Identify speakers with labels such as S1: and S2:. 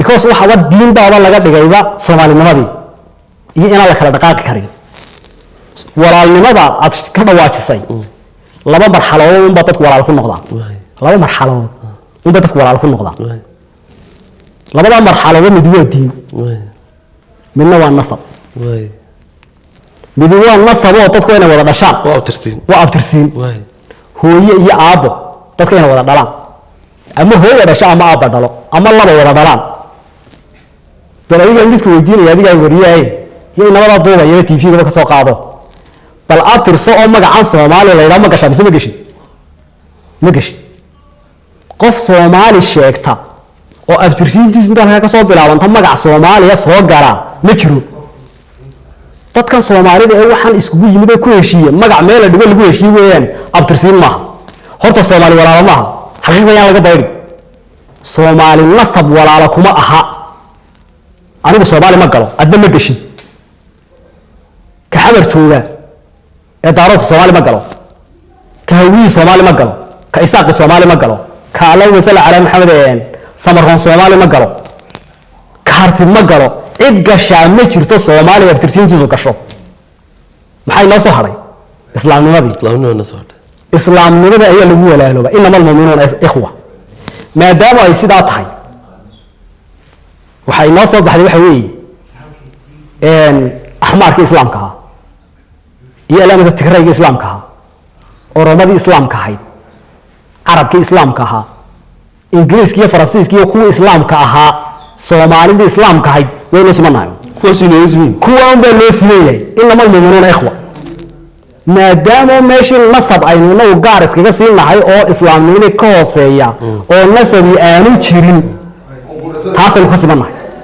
S1: because waxa wad diin baa laga dhigayba Soomaalinimadii iyo in la kala dhaqaaqi karin walaalnimada aad ka dhawaajisay laba marxaladood oo dadku walaal ku noqdaan laba marxaladood oo dadku walaal ku noqdaan labada marxaladood mid waa diin midna waa nasab mid waa nasab oo dadku inay wada dhashaan waa abtirsiin hooyo iyo aabo dadku inay wada dhalaan ama hooyo dhasho ama aabo dhalo ama laba wada dhalaan bariga midku weydiinaya adiga wariyay iyo nabada duuba iyo TV-ga ka soo qaado bal abtirso oo magacan Soomaali la yiraahdo magasha mise magashi qof Soomaali sheegta oo abtirsiintiisa inta ka soo bilaabanta magac Soomaaliya soo gara ma jiro dadkan Soomaalida ee waxaan isku yimid ku heshiiyay magac meel dhigo lagu heshiiyeen abtirsiin ma horta Soomaali walaalo ma xaqiiqatan laga bayri Soomaali nasab walaalo kuma aha anigu Soomaali ma galo adna ma gashin ka xabar jooga ee daarada Soomaali ma galo ka hawiyi Soomaali ma galo ka isaaq Soomaali ma galo ka Allah wasala ala Muhammad samarkan Soomaali ma galo ka harti ma galo cid gashaa ma jirto Soomaali abtirsiintiisu gasho maxay noo soo haray islaamnimada ayaa lagu walaalooba inama almu'minuuna ikhwa maadaama ay sidaa tahay waxay noo soo baxday waxa weeye ahmaarka islaamka iyo alamada tigrayga islaamka oromadii islaamka ahayd carabkii islaamka ahaa ingiriiska iyo faransiiska iyo kuwa islaamka ahaa Soomaalida islaamka ahayd way loo simanaayo kuwa baa loo simeeyay inama almu'minuuna ikhwa maadaama meeshii nasab aynu noo gaar iskaga siinahay oo islaamnimada ka hooseeya oo nasabi aanu jirin taasoo ka simanaayo